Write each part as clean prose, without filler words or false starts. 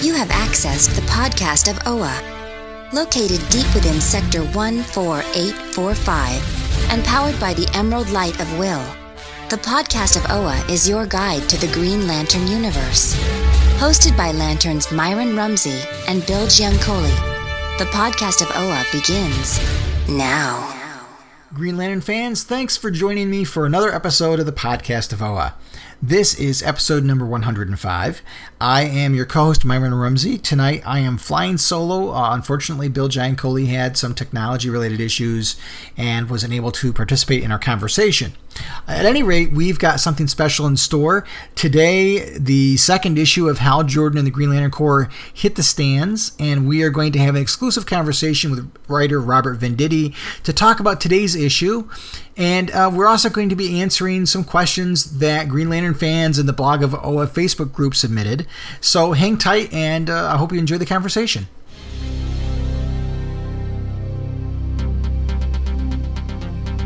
You have accessed the podcast of OA. Located deep within Sector 14845 and powered by the Emerald Light of Will, the podcast of OA is your guide to the Green Lantern universe. Hosted by Lanterns Myron Rumsey and Bill Giancoli, the podcast of OA begins now. Green Lantern fans, thanks for joining me for another episode of the podcast of OA. This is episode number 105. I am your co-host, Myron Rumsey. Tonight, I am flying solo. Unfortunately, Bill Giancoli had some technology-related issues and wasn't able to participate in our conversation. At any rate, we've got something special in store. Today, the second issue of Hal Jordan and the Green Lantern Corps hit the stands, and we are going to have an exclusive conversation with writer Robert Venditti to talk about today's issue. And we're also going to be answering some questions that Green Lantern fans in the Blog of OA Facebook group submitted. So hang tight, and I hope you enjoy the conversation.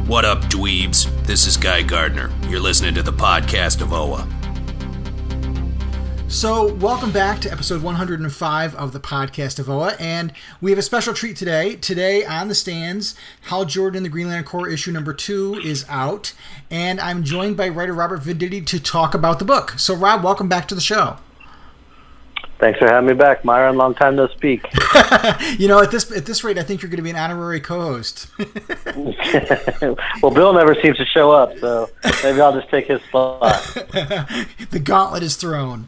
What up, dweebs? This is Guy Gardner. You're listening to the podcast of OA. So, welcome back to episode 105 of the podcast of OA, and we have a special treat today. Today, on the stands, Hal Jordan and the Green Lantern Corps issue number 2 is out, and I'm joined by writer Robert Venditti to talk about the book. So, Rob, welcome back to the show. Thanks for having me back, Myron. Long time no speak. You know, at this rate, I think you're going to be an honorary co-host. Well, Bill never seems to show up, so maybe I'll just take his spot. The gauntlet is thrown.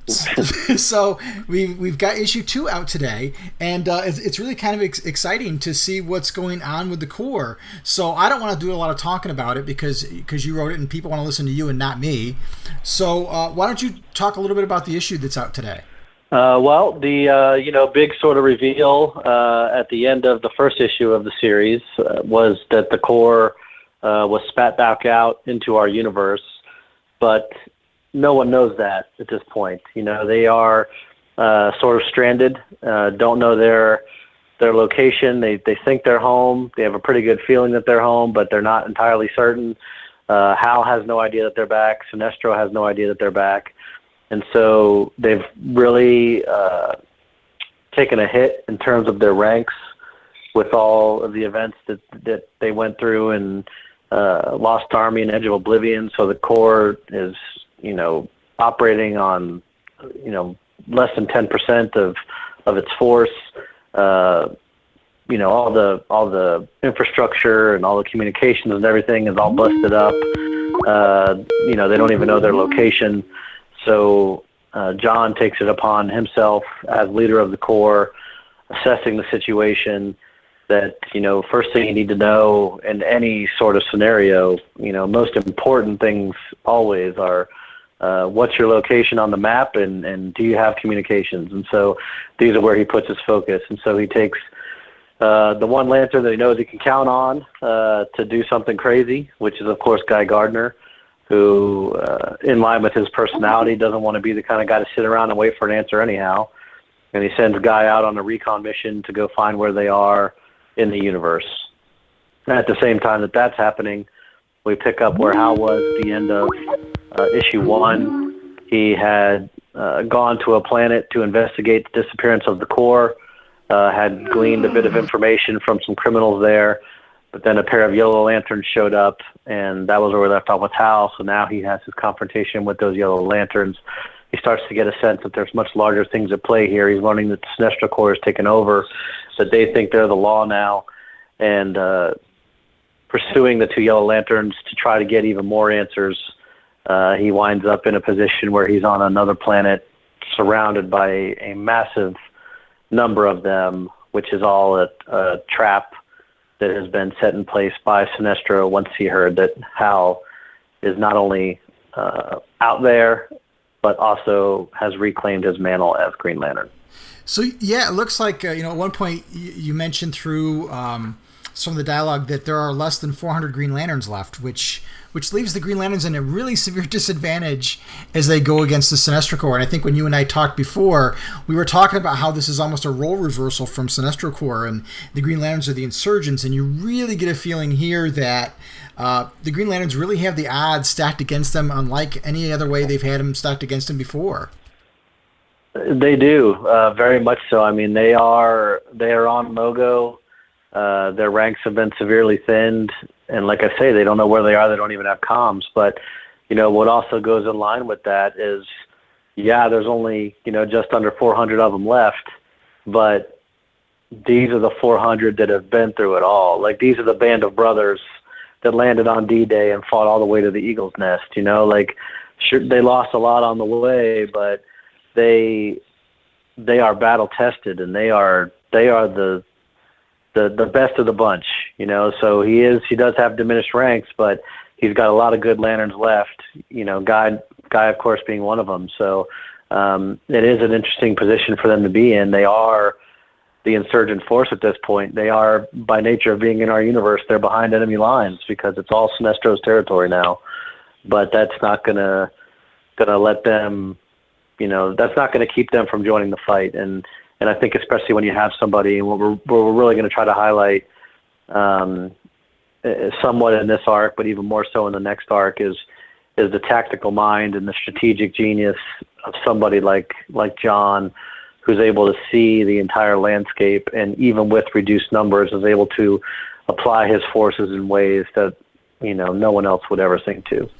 So we've got issue 2 out today, and it's really kind of exciting to see what's going on with the Corps. So I don't want to do a lot of talking about it because you wrote it and people want to listen to you and not me. So why don't you talk a little bit about the issue that's out today? Well, the big sort of reveal at the end of the first issue of the series was that the Corps was spat back out into our universe, but no one knows that at this point. You know, they are sort of stranded, don't know their location. They think they're home. They have a pretty good feeling that they're home, but they're not entirely certain. Hal has no idea that they're back. Sinestro has no idea that they're back. And so they've really taken a hit in terms of their ranks with all of the events that they went through in Lost Army and Edge of Oblivion. So the Corps is operating on, less than 10% of its force. All the infrastructure and all the communications and everything is all busted up. They don't even know their location. So John takes it upon himself as leader of the Corps, assessing the situation, that, first thing you need to know in any sort of scenario, most important things always are, what's your location on the map, and do you have communications? And so these are where he puts his focus. And so he takes the one lantern that he knows he can count on to do something crazy, which is, of course, Guy Gardner, who, in line with his personality, doesn't want to be the kind of guy to sit around and wait for an answer anyhow. And he sends Guy out on a recon mission to go find where they are in the universe. And at the same time that's happening, we pick up where Hal was at the end of issue 1. He had gone to a planet to investigate the disappearance of the Corps, had gleaned a bit of information from some criminals there, but then a pair of yellow lanterns showed up, and that was where we left off with Hal. So now he has his confrontation with those yellow lanterns. He starts to get a sense that there's much larger things at play here. He's learning that the Sinestro Corps has taken over, that they think they're the law now, and pursuing the 2 yellow lanterns to try to get even more answers. He winds up in a position where he's on another planet surrounded by a massive number of them, which is all a trap that has been set in place by Sinestro once he heard that Hal is not only out there, but also has reclaimed his mantle as Green Lantern. So, yeah, it looks like, at one point you mentioned through some of the dialogue that there are less than 400 Green Lanterns left, which leaves the Green Lanterns in a really severe disadvantage as they go against the Sinestro Corps. And I think when you and I talked before, we were talking about how this is almost a role reversal from Sinestro Corps, and the Green Lanterns are the insurgents, and you really get a feeling here that the Green Lanterns really have the odds stacked against them unlike any other way they've had them stacked against them before. They do, very much so. I mean, they are on Mogo. Their ranks have been severely thinned, and like I say, they don't know where they are. They don't even have comms. But what also goes in line with that is, there's only just under 400 of them left, but these are the 400 that have been through it all. Like, these are the band of brothers that landed on D-Day and fought all the way to the Eagle's Nest. Sure, they lost a lot on the way, but they are battle tested, and they are the best of the bunch. So he does have diminished ranks, but he's got a lot of good lanterns left. Guy of course being one of them. So it is an interesting position for them to be in. They are the insurgent force at this point. They are, by nature of being in our universe, they're behind enemy lines because it's all Sinestro's territory now. But that's not gonna let them, that's not gonna keep them from joining the fight. And I think especially when you have somebody, and what we're really going to try to highlight somewhat in this arc, but even more so in the next arc, is the tactical mind and the strategic genius of somebody like John, who's able to see the entire landscape, and even with reduced numbers is able to apply his forces in ways that no one else would ever think to.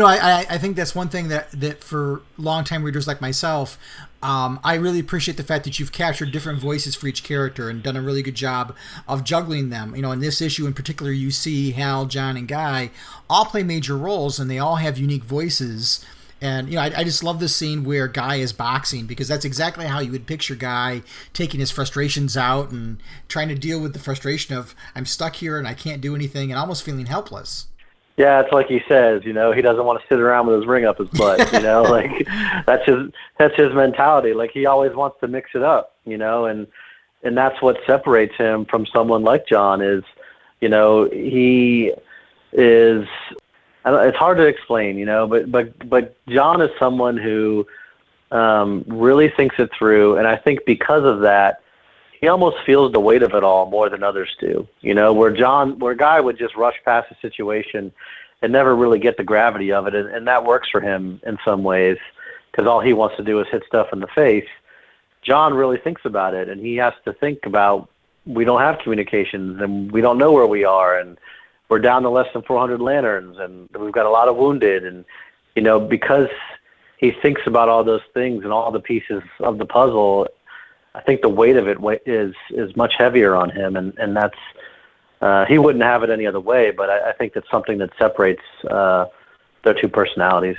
I think that's one thing that for longtime readers like myself, I really appreciate the fact that you've captured different voices for each character and done a really good job of juggling them. In this issue in particular, you see Hal, John, and Guy all play major roles, and they all have unique voices. And, I just love this scene where Guy is boxing, because that's exactly how you would picture Guy taking his frustrations out and trying to deal with the frustration of, I'm stuck here and I can't do anything, and almost feeling helpless. Yeah, it's like he says, he doesn't want to sit around with his ring up his butt, like that's his mentality. Like, he always wants to mix it up, and that's what separates him from someone like John is, he is, it's hard to explain, but John is someone who really thinks it through, and I think because of that, he almost feels the weight of it all more than others do. Where Guy would just rush past a situation and never really get the gravity of it, and that works for him in some ways because all he wants to do is hit stuff in the face. John really thinks about it, and he has to think about, we don't have communications, and we don't know where we are, and we're down to less than 400 lanterns, and we've got a lot of wounded, and because he thinks about all those things and all the pieces of the puzzle, I think the weight of it is much heavier on him, and that's he wouldn't have it any other way. But I think that's something that separates their two personalities.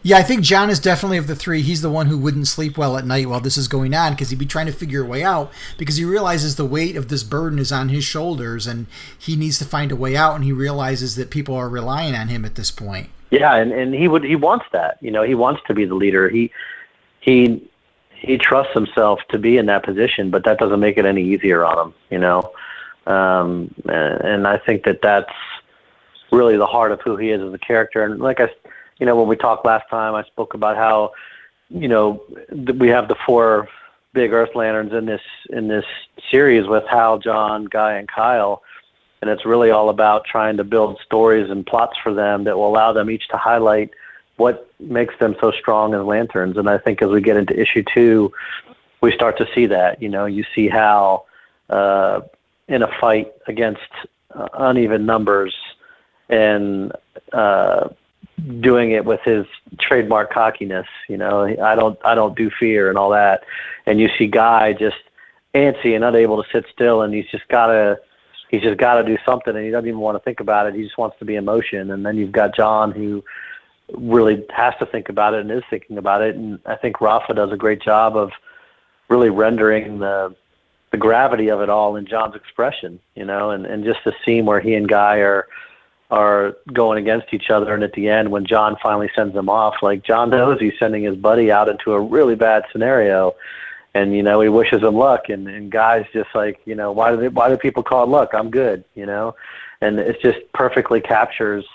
Yeah, I think John is definitely, of the three, he's the one who wouldn't sleep well at night while this is going on, because he'd be trying to figure a way out, because he realizes the weight of this burden is on his shoulders, and he needs to find a way out, and he realizes that people are relying on him at this point. Yeah, and he wants that. He wants to be the leader. He trusts himself to be in that position, but that doesn't make it any easier on him, and I think that's really the heart of who he is as a character. And like when we talked last time, I spoke about how, we have the four big Earth Lanterns in this series with Hal, John, Guy, and Kyle, and it's really all about trying to build stories and plots for them that will allow them each to highlight what makes them so strong as lanterns. And I think as we get into issue 2, we start to see that. You see Hal in a fight against uneven numbers and doing it with his trademark cockiness. I don't do fear and all that. And you see Guy just antsy and unable to sit still, and he's just gotta do something, and he doesn't even want to think about it. He just wants to be in motion. And then you've got John, who really has to think about it and is thinking about it. And I think Rafa does a great job of really rendering the gravity of it all in John's expression, and just the scene where he and Guy are going against each other. And at the end, when John finally sends them off, like, John knows he's sending his buddy out into a really bad scenario, and, he wishes him luck. And Guy's just like, why do people call it luck? I'm good, and it just perfectly captures,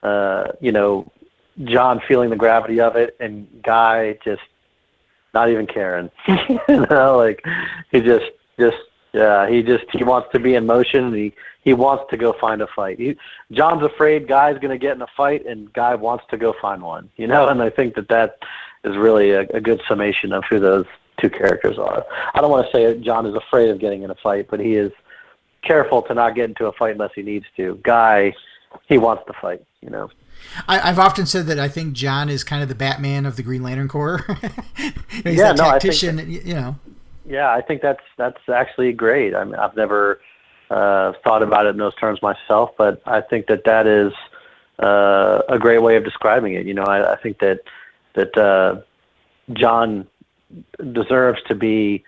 John feeling the gravity of it, and Guy just not even caring. Like, he wants to be in motion, and he wants to go find a fight. John's afraid Guy's going to get in a fight, and Guy wants to go find one. And I think that is really a good summation of who those two characters are. I don't want to say John is afraid of getting in a fight, but he is careful to not get into a fight unless he needs to. Guy, he wants to fight, you know. I've often said that I think John is kind of the Batman of the Green Lantern Corps. He's yeah, that no, tactician, I think you know. Yeah, I think that's actually great. I mean, I've never thought about it in those terms myself, but I think that is a great way of describing it. You know, I think that John deserves to be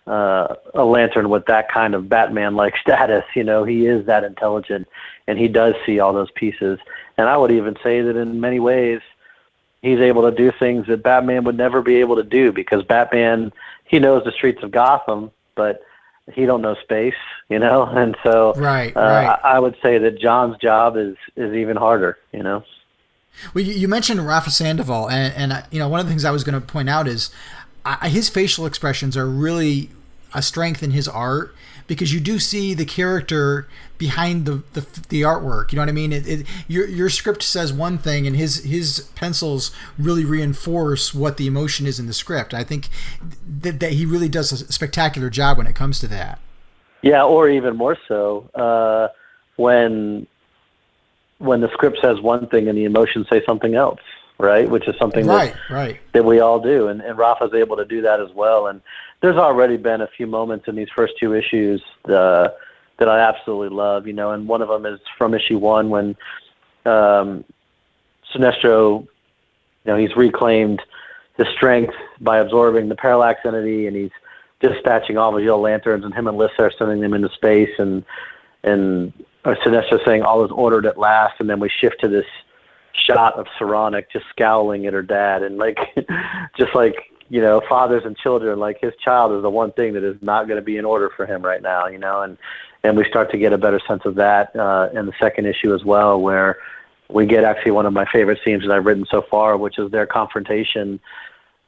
a Lantern with that kind of Batman-like status. You know, he is that intelligent, and he does see all those pieces. And I would even say that in many ways, he's able to do things that Batman would never be able to do, because Batman, he knows the streets of Gotham, but he don't know space, you know? And so right. I would say that John's job is even harder, you know? Well, you mentioned Rafa Sandoval, and you know, one of the things I was going to point out is his facial expressions are really a strength in his art, because you do see the character behind the artwork. You know what I mean? Your script says one thing, and his pencils really reinforce what the emotion is in the script. I think that he really does a spectacular job when it comes to that. Yeah, or even more so when the script says one thing and the emotions say something else, right? Which is something that we all do, and Rafa's able to do that as well. And there's already been a few moments in these first two issues that I absolutely love, you know, and one of them is from issue 1 when Sinestro, you know, he's reclaimed his strength by absorbing the Parallax entity, and he's dispatching all the Yellow Lanterns, and him and Lissa are sending them into space, and Sinestro saying all is ordered at last, and then we shift to this shot of Saronic just scowling at her dad, and like just like, you know, fathers and children, like his child is the one thing that is not going to be in order for him right now, you know, and we start to get a better sense of that in the second issue as well, where we get actually one of my favorite scenes that I've written so far, which is their confrontation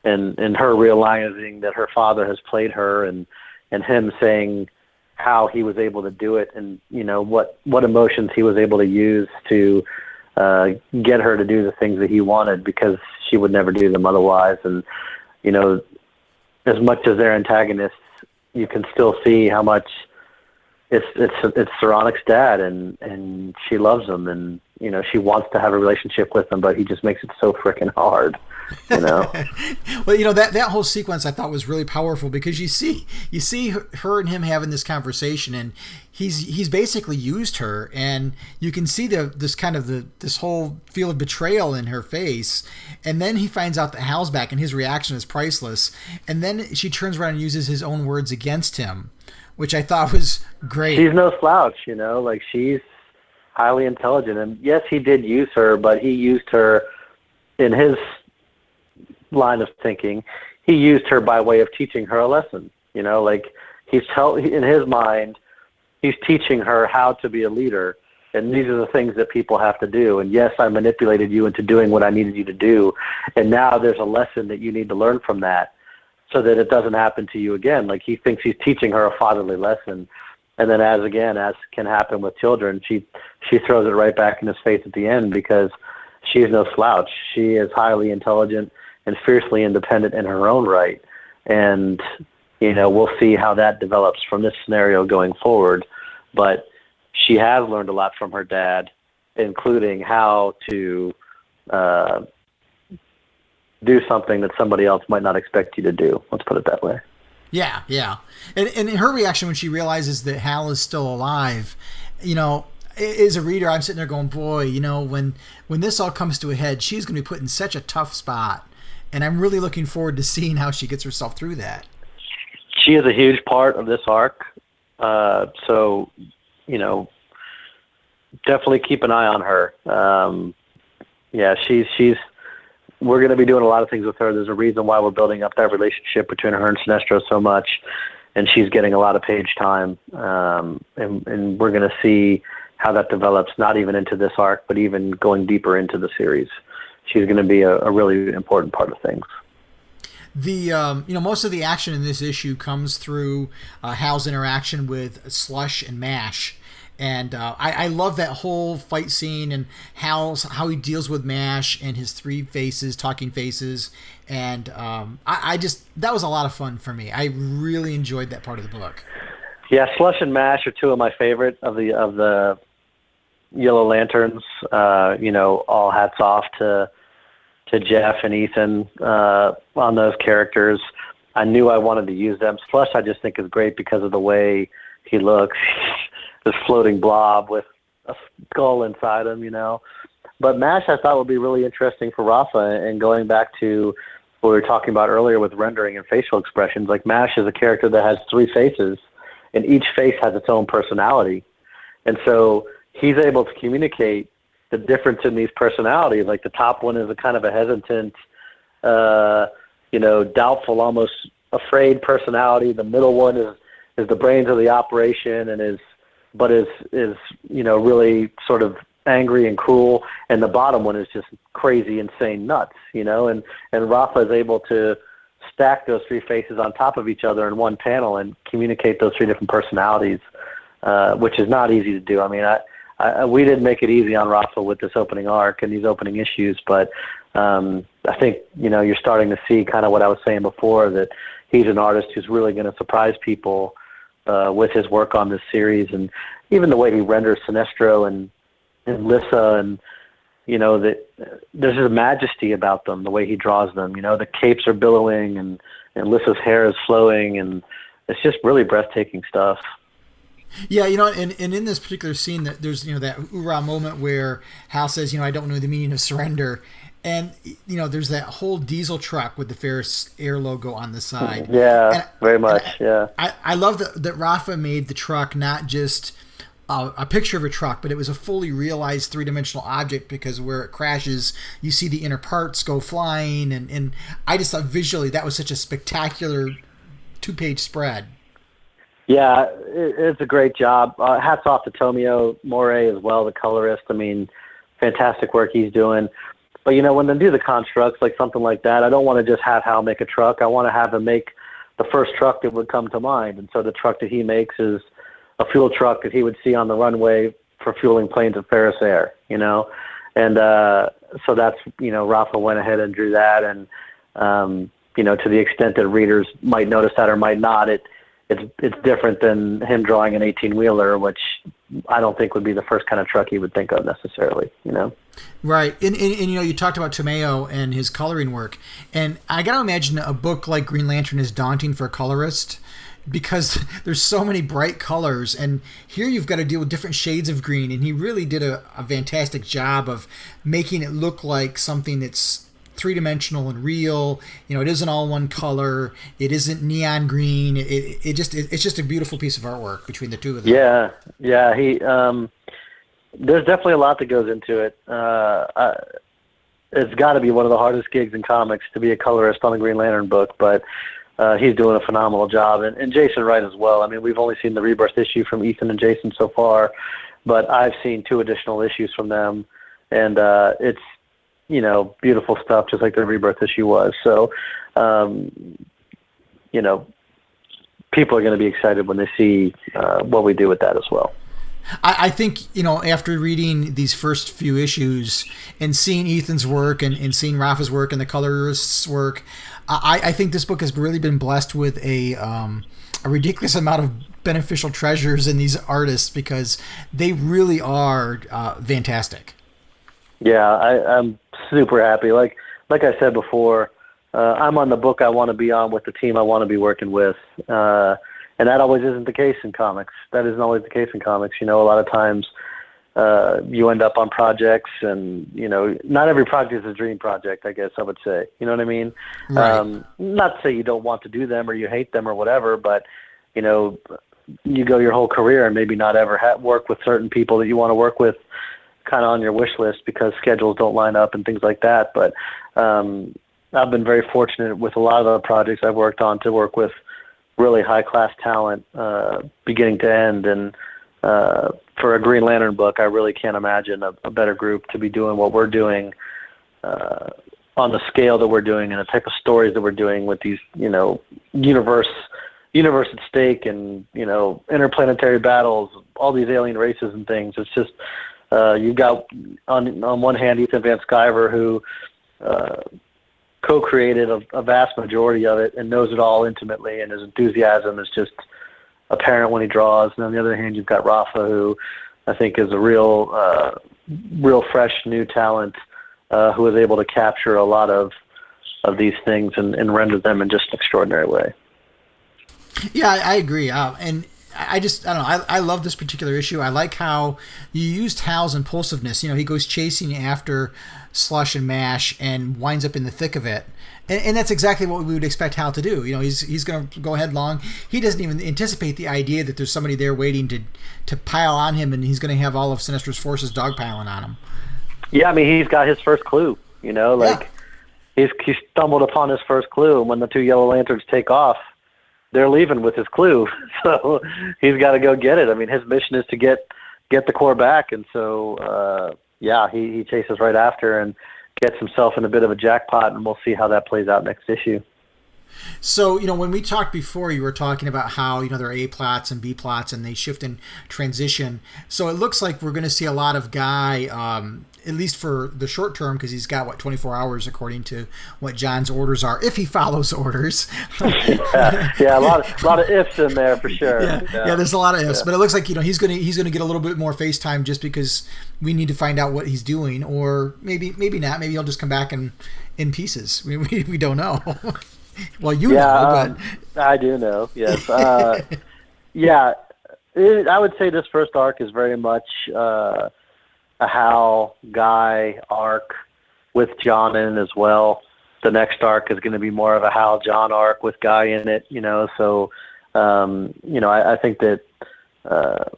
and her realizing that her father has played her, and him saying how he was able to do it, and, you know, what emotions he was able to use to get her to do the things that he wanted, because she would never do them otherwise. And, you know, as much as they're antagonists, you can still see how much it's Saronic's dad, and she loves him, and, you know, she wants to have a relationship with him, but he just makes it so freaking hard, you know. Well, you know, that whole sequence I thought was really powerful, because you see her and him having this conversation, and he's basically used her, and you can see this whole feel of betrayal in her face, and then he finds out that Hal's back, and his reaction is priceless, and then she turns around and uses his own words against him, which I thought was great. She's no slouch, you know, like she's highly intelligent, and yes, he did use her, but he used her in his line of thinking. He used her by way of teaching her a lesson, you know, like in his mind, he's teaching her how to be a leader, and these are the things that people have to do. And yes, I manipulated you into doing what I needed you to do, and now there's a lesson that you need to learn from that so that it doesn't happen to you again. Like, he thinks he's teaching her a fatherly lesson, and then as can happen with children, she throws it right back in his face at the end, because she's no slouch. She is highly intelligent and fiercely independent in her own right. And, you know, we'll see how that develops from this scenario going forward. But she has learned a lot from her dad, including how to do something that somebody else might not expect you to do. Let's put it that way. Yeah. And her reaction when she realizes that Hal is still alive, you know, as a reader, I'm sitting there going, boy, you know, when this all comes to a head, she's going to be put in such a tough spot. And I'm really looking forward to seeing how she gets herself through that. She is a huge part of this arc. So, you know, definitely keep an eye on her. Yeah, we're going to be doing a lot of things with her. There's a reason why we're building up that relationship between her and Sinestro so much, and she's getting a lot of page time. And we're going to see how that develops, not even into this arc, but even going deeper into the series. She's going to be a really important part of things. The most of the action in this issue comes through Hal's interaction with Slush and Mash, And I love that whole fight scene and how he deals with MASH and his three faces, talking faces. And I just, that was a lot of fun for me. I really enjoyed that part of the book. Yeah, Slush and MASH are two of my favorite of the Yellow Lanterns. All hats off to Jeff and Ethan on those characters. I knew I wanted to use them. Slush I just think is great because of the way he looks. This floating blob with a skull inside him, But MASH I thought would be really interesting for Rafa, and going back to what we were talking about earlier with rendering and facial expressions, like MASH is a character that has three faces, and each face has its own personality. And so he's able to communicate the difference in these personalities. Like the top one is a kind of a hesitant, doubtful, almost afraid personality. The middle one is the brains of the operation and is really sort of angry and cruel, and the bottom one is just crazy, insane nuts, and Rafa is able to stack those three faces on top of each other in one panel and communicate those three different personalities, which is not easy to do. I mean, we didn't make it easy on Rafa with this opening arc and these opening issues, but I think, you're starting to see kind of what I was saying before, that he's an artist who's really going to surprise people with his work on this series, and even the way he renders Sinestro and Lissa, and there's a majesty about them, the way he draws them. The capes are billowing and Lissa's hair is flowing, and it's just really breathtaking stuff. Yeah, and in this particular scene, that there's that hoorah moment where Hal says, I don't know the meaning of surrender. And, there's that whole diesel truck with the Ferris Air logo on the side. Yeah, very much, yeah. I love that Rafa made the truck not just a picture of a truck, but it was a fully realized three-dimensional object, because where it crashes, you see the inner parts go flying. And I just thought visually that was such a spectacular two-page spread. Yeah, it's a great job. Hats off to Tomio Morey as well, the colorist. I mean, fantastic work he's doing. But, when they do the constructs, like something like that, I don't want to just have Hal make a truck. I want to have him make the first truck that would come to mind. And so the truck that he makes is a fuel truck that he would see on the runway for fueling planes of Ferris Air, And so that's, Rafa went ahead and drew that. And, to the extent that readers might notice that or might not, it's different than him drawing an 18-wheeler, which I don't think would be the first kind of truck he would think of necessarily, Right. And you talked about Tomeo and his coloring work. And I got to imagine a book like Green Lantern is daunting for a colorist, because there's so many bright colors. And here you've got to deal with different shades of green. And he really did a fantastic job of making it look like something that's three-dimensional and real. It isn't all one color. It isn't neon green. It's just a beautiful piece of artwork between the two of them. Yeah. He there's definitely a lot that goes into it. It's got to be one of the hardest gigs in comics to be a colorist on a Green Lantern book, but he's doing a phenomenal job, and Jason Wright as well. I mean, we've only seen the Rebirth issue from Ethan and Jason so far, but I've seen 2 additional issues from them, and it's beautiful stuff, just like the Rebirth issue was. So, people are going to be excited when they see what we do with that as well. I think, after reading these first few issues and seeing Ethan's work and seeing Rafa's work and the colorist's work, I think this book has really been blessed with a ridiculous amount of beneficial treasures in these artists, because they really are fantastic. Yeah, I'm super happy. Like I said before, I'm on the book I want to be on with the team I want to be working with. And that always isn't the case in comics. That isn't always the case in comics. A lot of times you end up on projects, and, not every project is a dream project, I guess I would say. You know what I mean? Right. Not to say you don't want to do them or you hate them or whatever, but, you go your whole career and maybe not ever work with certain people that you want to work with kind of on your wish list because schedules don't line up and things like that. But I've been very fortunate with a lot of the projects I've worked on to work with really high-class talent beginning to end. And for a Green Lantern book, I really can't imagine a better group to be doing what we're doing on the scale that we're doing and the type of stories that we're doing with these, universe universe at stake and, interplanetary battles, all these alien races and things. It's just, you've got on one hand Ethan Van Sciver, who co-created a vast majority of it and knows it all intimately, and his enthusiasm is just apparent when he draws. And on the other hand, you've got Rafa, who I think is a real fresh new talent, who is able to capture a lot of these things and render them in just an extraordinary way. Yeah, I agree. And I don't know. I love this particular issue. I like how you used Hal's impulsiveness. He goes chasing after Slush and Mash and winds up in the thick of it. And that's exactly what we would expect Hal to do. He's going to go headlong. He doesn't even anticipate the idea that there's somebody there waiting to pile on him, and he's going to have all of Sinister's forces dogpiling on him. Yeah, I mean, he's got his first clue. He's stumbled upon his first clue, and when the two Yellow Lanterns take off, they're leaving with his clue. So he's got to go get it. I mean, his mission is to get the core back, and so he chases right after and gets himself in a bit of a jackpot, and we'll see how that plays out next issue. So, when we talked before, you were talking about how, there are A plots and B plots and they shift and transition. So it looks like we're going to see a lot of Guy, at least for the short term, because he's got, 24 hours according to what John's orders are, if he follows orders. a lot of ifs in there for sure. Yeah, there's a lot of ifs. But it looks like, he's going to get a little bit more face time just because we need to find out what he's doing. Or maybe not. Maybe he'll just come back in pieces. We don't know. Well, know, but I do know. Yes. I would say this first arc is very much a Hal Guy arc with John in it as well. The next arc is going to be more of a Hal John arc with Guy in it. So I think that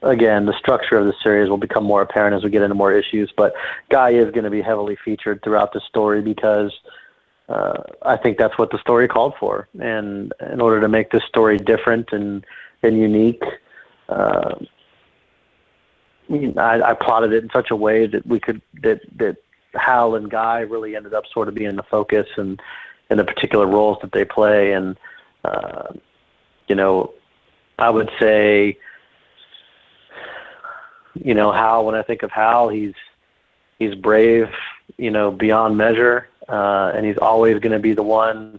again, the structure of the series will become more apparent as we get into more issues. But Guy is going to be heavily featured throughout the story because I think that's what the story called for. And in order to make this story different and unique, I plotted it in such a way that that Hal and Guy really ended up sort of being the focus and in the particular roles that they play. And, I would say, Hal, when I think of Hal, he's brave, beyond measure. And he's always going to be the one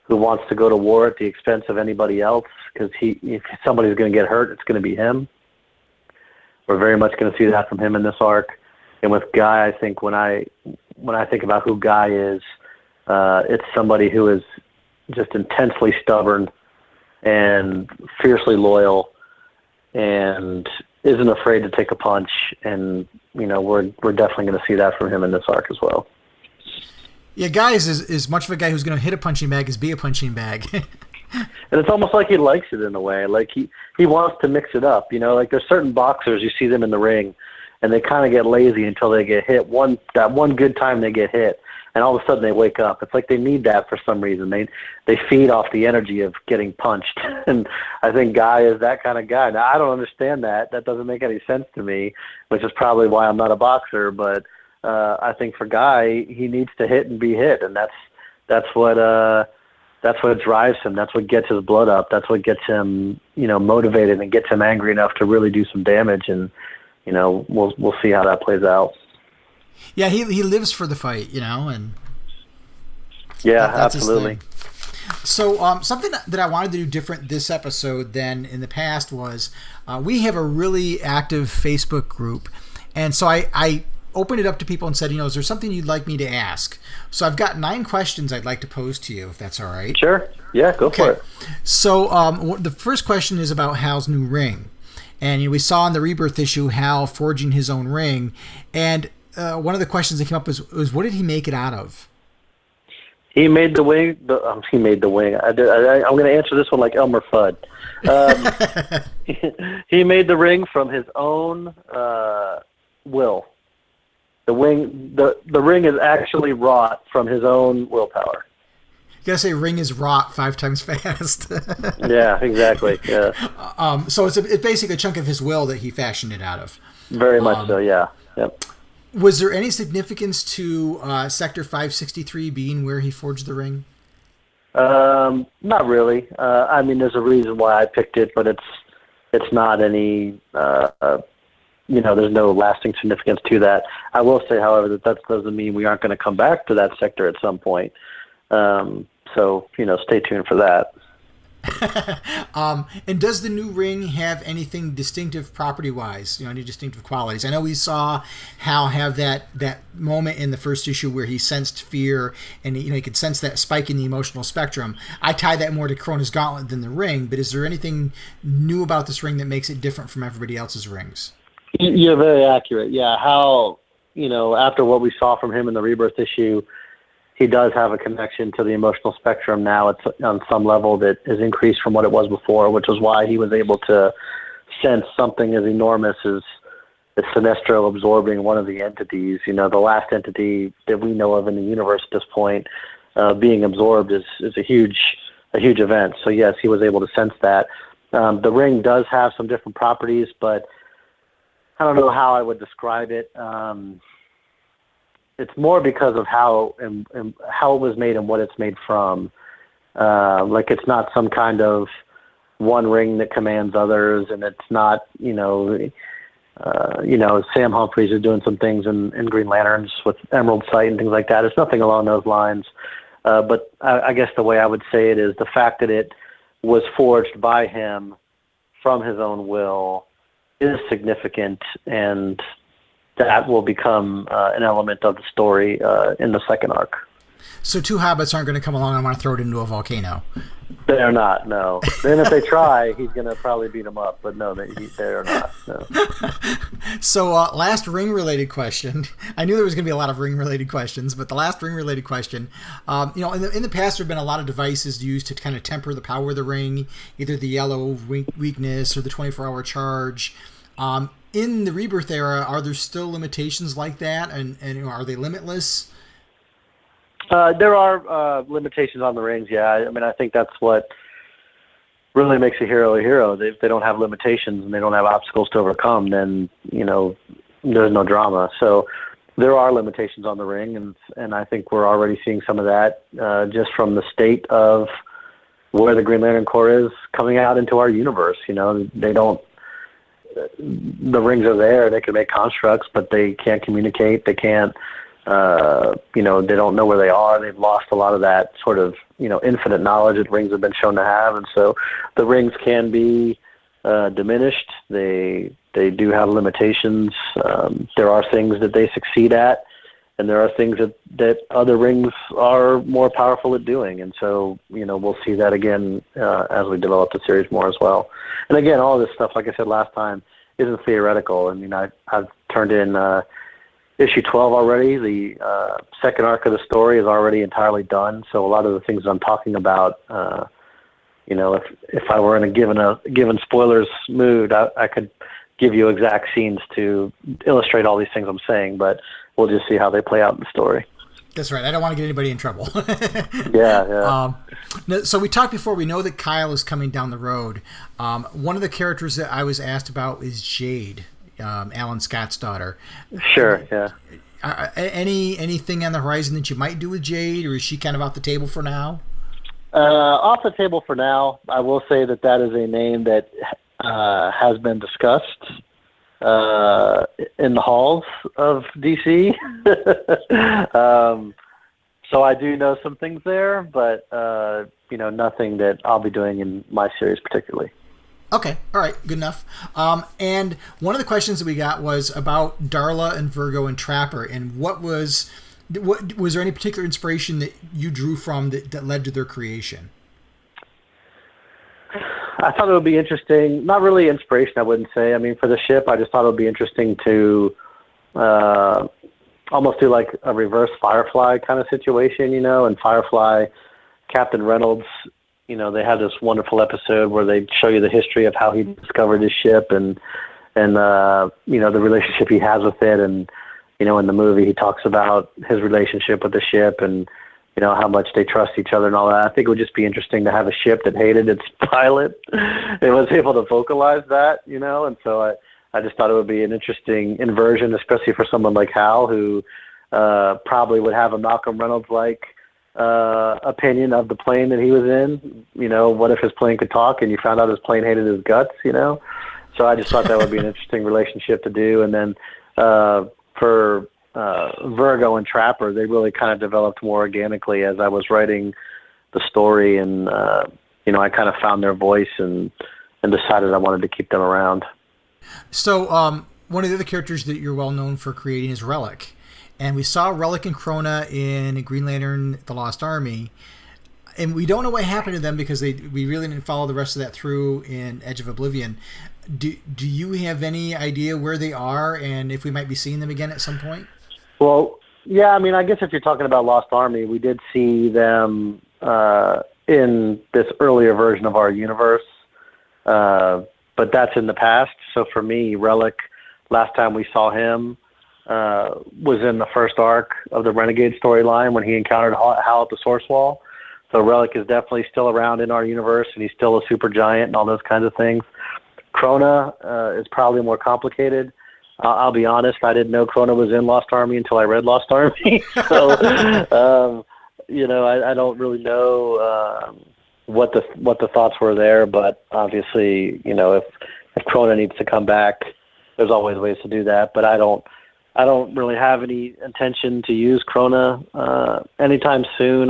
who wants to go to war at the expense of anybody else, because if somebody's going to get hurt, it's going to be him. We're very much going to see that from him in this arc. And with Guy, I think when I think about who Guy is, it's somebody who is just intensely stubborn and fiercely loyal and isn't afraid to take a punch. And, we're definitely going to see that from him in this arc as well. Yeah, Guy is as much of a guy who's going to hit a punching bag as be a punching bag. And it's almost like he likes it in a way. Like he wants to mix it up. Like there's certain boxers, you see them in the ring, and they kind of get lazy until they get hit. That one good time they get hit, and all of a sudden they wake up. It's like they need that for some reason. They feed off the energy of getting punched. And I think Guy is that kind of guy. Now, I don't understand that. That doesn't make any sense to me, which is probably why I'm not a boxer, but I think for Guy, he needs to hit and be hit, and that's what drives him. That's what gets his blood up. That's what gets him, motivated and gets him angry enough to really do some damage. And we'll see how that plays out. Yeah, he lives for the fight, and that's absolutely. So something that I wanted to do different this episode than in the past was we have a really active Facebook group, and so I opened it up to people and said, is there something you'd like me to ask? So I've got 9 questions I'd like to pose to you, if that's all right. Sure. Yeah, go for it. So the first question is about Hal's new ring. And we saw in the Rebirth issue Hal forging his own ring. And one of the questions that came up was what did he make it out of? He made the wing. He made the wing. I'm going to answer this one like Elmer Fudd. He made the ring from his own will. The ring is actually wrought from his own willpower. You gotta say ring is wrought 5 times fast. Yeah, exactly. Yeah. So it's basically a chunk of his will that he fashioned it out of. Very much so. Yeah. Yep. Was there any significance to Sector 563 being where he forged the ring? Not really. I mean, there's a reason why I picked it, but it's not any. There's no lasting significance to that. I will say, however, that doesn't mean we aren't going to come back to that sector at some point. So stay tuned for that. And does the new ring have anything distinctive property-wise? Any distinctive qualities? I know we saw Hal have that moment in the first issue where he sensed fear, and he could sense that spike in the emotional spectrum. I tie that more to Krona's Gauntlet than the ring, but is there anything new about this ring that makes it different from everybody else's rings? You're very accurate. Yeah, Hal, after what we saw from him in the Rebirth issue, he does have a connection to the emotional spectrum now. It's on some level that is increased from what it was before, which is why he was able to sense something as enormous as Sinestro absorbing one of the entities. The last entity that we know of in the universe at this point being absorbed is a huge event. So yes, he was able to sense that. The ring does have some different properties, but I don't know how I would describe it. It's more because of how it was made and what it's made from. It's not some kind of one ring that commands others, and it's not, Sam Humphries is doing some things in Green Lanterns with Emerald Sight and things like that. It's nothing along those lines. But I guess the way I would say it is the fact that it was forged by him from his own will is significant, and that will become an element of the story in the second arc. So two hobbits aren't going to come along and want to throw it into a volcano. They're not, no. Then if they try, he's going to probably beat them up. But no, they're not. No. So last ring-related question. I knew there was going to be a lot of ring-related questions, but the last ring-related question, in the past there have been a lot of devices used to kind of temper the power of the ring, either the yellow weakness or the 24-hour charge. In the Rebirth era, are there still limitations like that, and are they limitless? There are limitations on the rings, yeah. I mean, I think that's what really makes a hero a hero. If they don't have limitations and they don't have obstacles to overcome, then, there's no drama. So there are limitations on the ring, and I think we're already seeing some of that just from the state of where the Green Lantern Corps is coming out into our universe. They don't. The rings are there. They can make constructs, but they can't communicate. They can't, they don't know where they are. They've lost a lot of that sort of, infinite knowledge that rings have been shown to have. And so the rings can be diminished. They do have limitations. There are things that they succeed at, and there are things that other rings are more powerful at doing. And so, we'll see that again as we develop the series more as well. And again, all this stuff, like I said last time, isn't theoretical. I mean, I've turned in issue 12 already. The second arc of the story is already entirely done. So a lot of the things I'm talking about, if I were in a given spoilers mood, I could give you exact scenes to illustrate all these things I'm saying, but we'll just see how they play out in the story. That's right. I don't want to get anybody in trouble. Yeah. So we talked before. We know that Kyle is coming down the road. One of the characters that I was asked about is Jade, Alan Scott's daughter. Sure, yeah. Anything on the horizon that you might do with Jade, or is she kind of off the table for now? Off the table for now. I will say that is a name that has been discussed in the halls of DC. So I do know some things there, but nothing that I'll be doing in my series particularly. Okay, all right, good enough. And one of the questions that we got was about Darla and Virgo and Trapper, and was there any particular inspiration that you drew from that led to their creation? I thought it would be interesting. Not really inspiration, I wouldn't say. I mean, for the ship, I just thought it would be interesting to almost do like a reverse Firefly kind of situation, and Firefly, Captain Reynolds, they had this wonderful episode where they show you the history of how he discovered his ship and the relationship he has with it. And, in the movie, he talks about his relationship with the ship and, how much they trust each other and all that. I think it would just be interesting to have a ship that hated its pilot and was able to vocalize that, and so I just thought it would be an interesting inversion, especially for someone like Hal, who probably would have a Malcolm Reynolds-like opinion of the plane that he was in. What if his plane could talk and you found out his plane hated his guts, So I just thought that would be an interesting relationship to do. And then for Virgo and Trapper, they really kind of developed more organically as I was writing the story. And, I kind of found their voice and decided I wanted to keep them around. So one of the other characters that you're well known for creating is Relic. And we saw Relic and Krona in Green Lantern: The Lost Army. And we don't know what happened to them because we really didn't follow the rest of that through in Edge of Oblivion. Do you have any idea where they are and if we might be seeing them again at some point? Well, yeah, I guess if you're talking about Lost Army, we did see them in this earlier version of our universe, but that's in the past. So for me, Relic, last time we saw him was in the first arc of the Renegade storyline when he encountered Hal at the Source Wall. So Relic is definitely still around in our universe, and he's still a super giant and all those kinds of things. Krona is probably more complicated. I'll be honest, I didn't know Krona was in Lost Army until I read Lost Army. So, I don't really know what the thoughts were there, but obviously, if Krona needs to come back, there's always ways to do that. But I don't really have any intention to use Krona anytime soon.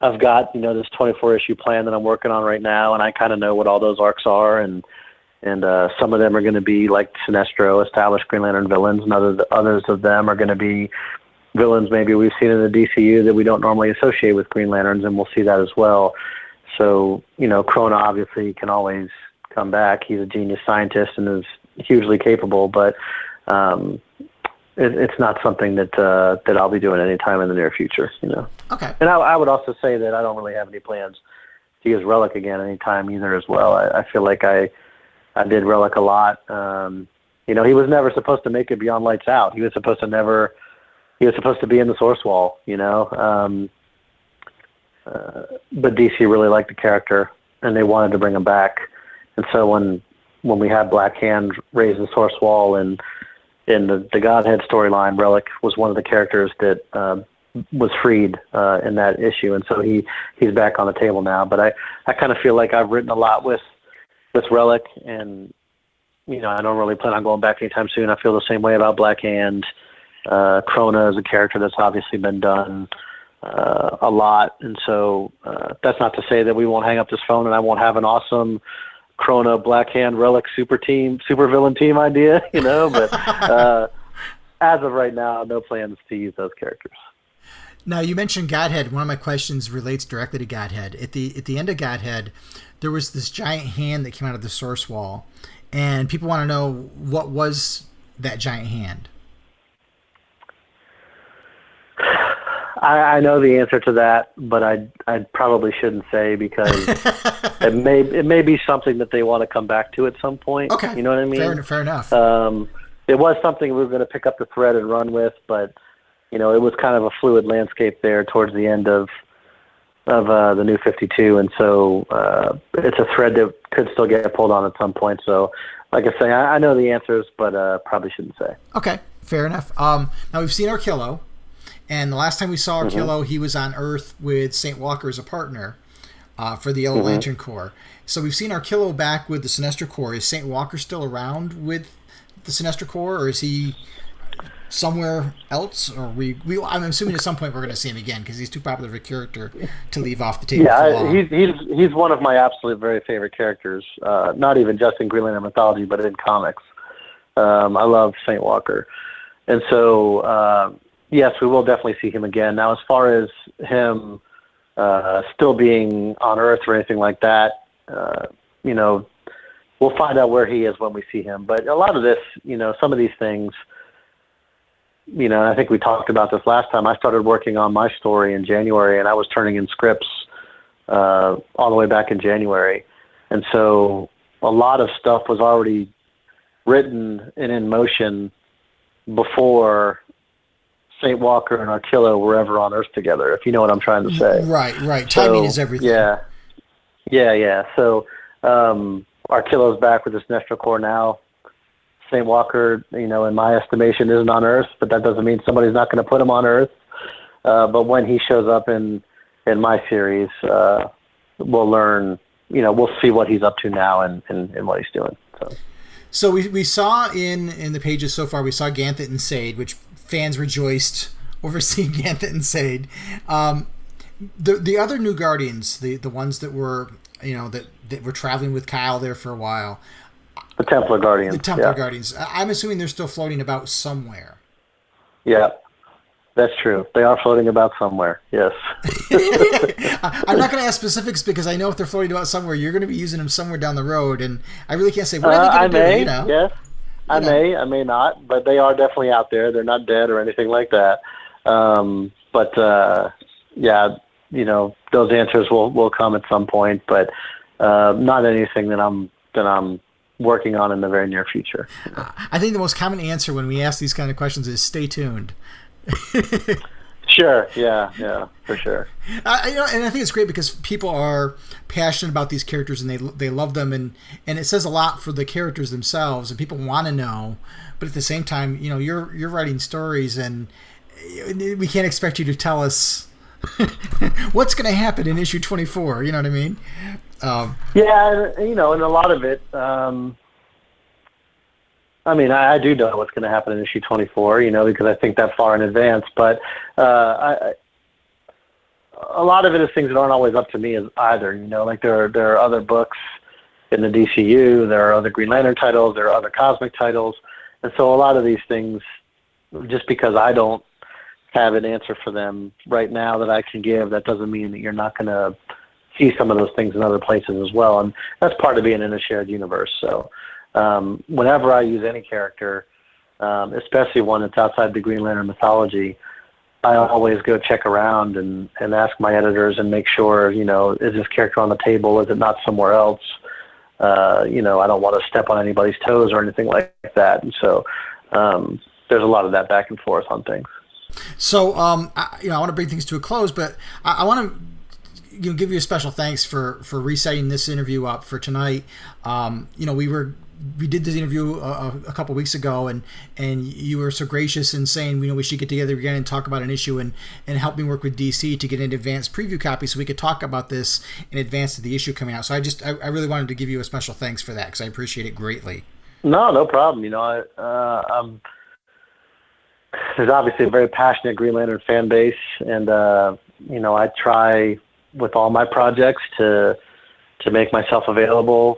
I've got, this 24-issue plan that I'm working on right now, and I kind of know what all those arcs are, and some of them are going to be like Sinestro, established Green Lantern villains, and others of them are going to be villains maybe we've seen in the DCU that we don't normally associate with Green Lanterns, and we'll see that as well. So, Krona obviously can always come back. He's a genius scientist and is hugely capable, but it's not something that I'll be doing anytime in the near future, Okay. And I would also say that I don't really have any plans to use Relic again anytime either as well. I feel like I did Relic a lot. He was never supposed to make it beyond Lights Out. He was supposed to be in the Source Wall, but DC really liked the character and they wanted to bring him back. And so when we had Black Hand raise the Source Wall and in the Godhead storyline, Relic was one of the characters that was freed in that issue, and so he's back on the table now. But I kind of feel like I've written a lot with Relic, and I don't really plan on going back anytime soon. I feel the same way about Black Hand. Krona is a character that's obviously been done a lot, and so that's not to say that we won't hang up this phone and I won't have an awesome Krona, Black Hand, Relic super villain team idea, but as of right now, no plans to use those characters. Now, you mentioned Godhead. One of my questions relates directly to Godhead. At the end of Godhead, there was this giant hand that came out of the Source Wall, and people want to know, what was that giant hand? I know the answer to that, but I probably shouldn't say because it may be something that they want to come back to at some point. Okay. You know what I mean? Fair enough. It was something we were going to pick up the thread and run with, but it was kind of a fluid landscape there towards the end of the New 52, and so it's a thread that could still get pulled on at some point. So, like I say, I know the answers, but probably shouldn't say. Okay, fair enough. Now we've seen Arkillo. And the last time we saw Arkillo, he was on Earth with St. Walker as a partner for the Yellow Lantern Corps. So we've seen Arkillo back with the Sinestro Corps. Is St. Walker still around with the Sinestro Corps, or is he somewhere else? Or I'm assuming at some point we're going to see him again because he's too popular of a character to leave off the table. Yeah, he's one of my absolute very favorite characters. Not even just in Green Lantern mythology, but in comics. I love St. Walker, and so. Yes, we will definitely see him again. Now, as far as him still being on Earth or anything like that, we'll find out where he is when we see him. But a lot of this, some of these things, I think we talked about this last time. I started working on my story in January, and I was turning in scripts all the way back in January. And so a lot of stuff was already written and in motion before St. Walker and Arkillo were ever on Earth together, if you know what I'm trying to say. Right. Timing is everything. Yeah. So Arkillo's back with the Sinestro Corps now. St. Walker, in my estimation, isn't on Earth, but that doesn't mean somebody's not going to put him on Earth. But when he shows up in my series, we'll learn, we'll see what he's up to now and what he's doing. So we saw in the pages so far, we saw Ganthet and Sade, which fans rejoiced over seeing Ganthet and Sade. The other new Guardians, the ones that were, that were traveling with Kyle there for a while. The Templar Guardians. The Templar Guardians. I'm assuming they're still floating about somewhere. Yeah, that's true. They are floating about somewhere, yes. I'm not going to ask specifics because I know if they're floating about somewhere, you're going to be using them somewhere down the road, and I really can't say what are they going to do, Yes. I may not, but they are definitely out there. They're not dead or anything like that. Those answers will come at some point, but not anything that I'm working on in the very near future. I think the most common answer when we ask these kind of questions is stay tuned. Sure. Yeah, for sure. And I think it's great because people are passionate about these characters and they love them, and it says a lot for the characters themselves, and people want to know. But at the same time, you're writing stories, and we can't expect you to tell us what's going to happen in issue 24. You know what I mean? And a lot of it. I do know what's going to happen in issue 24, because I think that far in advance. But a lot of it is things that aren't always up to me either. Like there are other books in the DCU, there are other Green Lantern titles, there are other cosmic titles, and so a lot of these things, just because I don't have an answer for them right now that I can give, that doesn't mean that you're not going to see some of those things in other places as well. And that's part of being in a shared universe. So whenever I use any character, especially one that's outside the Green Lantern mythology, I always go check around and ask my editors and make sure, is this character on the table? Is it not somewhere else? I don't want to step on anybody's toes or anything like that. And so there's a lot of that back and forth on things. So, I want to bring things to a close, but I want to give you a special thanks for resetting this interview up for tonight. We did this interview a couple weeks ago, and you were so gracious in saying, we should get together again and talk about an issue and help me work with DC to get an advanced preview copy so we could talk about this in advance of the issue coming out. So I really wanted to give you a special thanks for that because I appreciate it greatly. No problem. There's obviously a very passionate Green Lantern fan base, and I try with all my projects to make myself available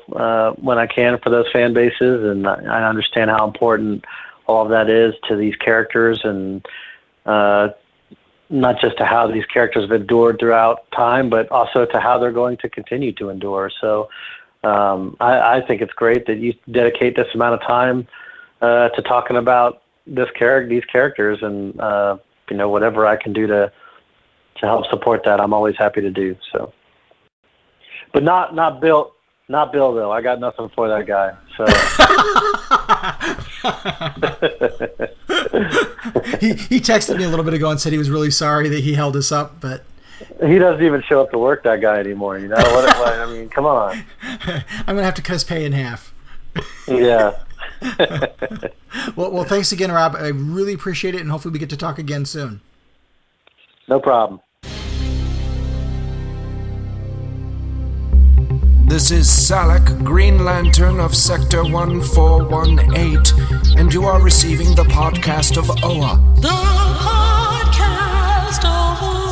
when I can for those fan bases, and I understand how important all of that is to these characters, and not just to how these characters have endured throughout time, but also to how they're going to continue to endure. So I think it's great that you dedicate this amount of time to talking about these characters, and whatever I can do to help support that, I'm always happy to do. So, but not Bill though. I got nothing for that guy. So he texted me a little bit ago and said he was really sorry that he held us up, but he doesn't even show up to work, that guy, anymore. Come on. I'm gonna have to cut his pay in half. Yeah. Well, thanks again, Rob. I really appreciate it, and hopefully we get to talk again soon. No problem. This is Salak, Green Lantern of Sector 1418, and you are receiving the podcast of Oa. The podcast of Oa.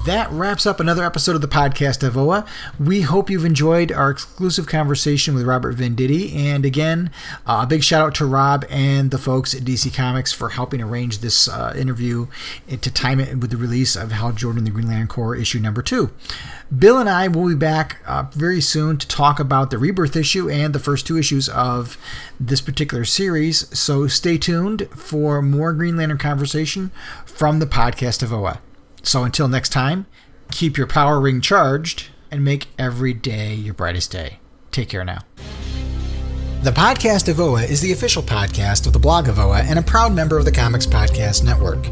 That wraps up another episode of the podcast of Oa. We hope you've enjoyed our exclusive conversation with Robert Venditti. And again, a big shout out to Rob and the folks at DC Comics for helping arrange this interview and to time it with the release of Hal Jordan, the Green Lantern Corps issue number 2. Bill and I will be back very soon to talk about the Rebirth issue and the first 2 issues of this particular series. So stay tuned for more Green Lantern conversation from the podcast of Oa. So until next time, keep your power ring charged and make every day your brightest day. Take care now. The podcast of Oa is the official podcast of the blog of Oa and a proud member of the Comics Podcast Network.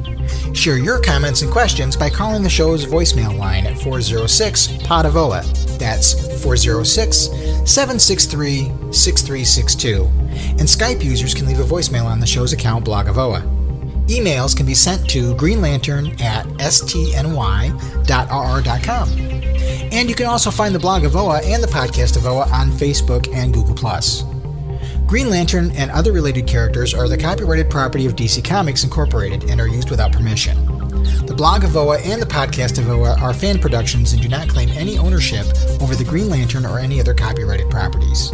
Share your comments and questions by calling the show's voicemail line at 406-POD-OA. That's 406-763-6362. And Skype users can leave a voicemail on the show's account, Blog of Oa. Emails can be sent to greenlantern@stny.rr.com. And you can also find the blog of OA and the podcast of OA on Facebook and Google+. Green Lantern and other related characters are the copyrighted property of DC Comics Incorporated and are used without permission. The blog of OA and the podcast of OA are fan productions and do not claim any ownership over the Green Lantern or any other copyrighted properties.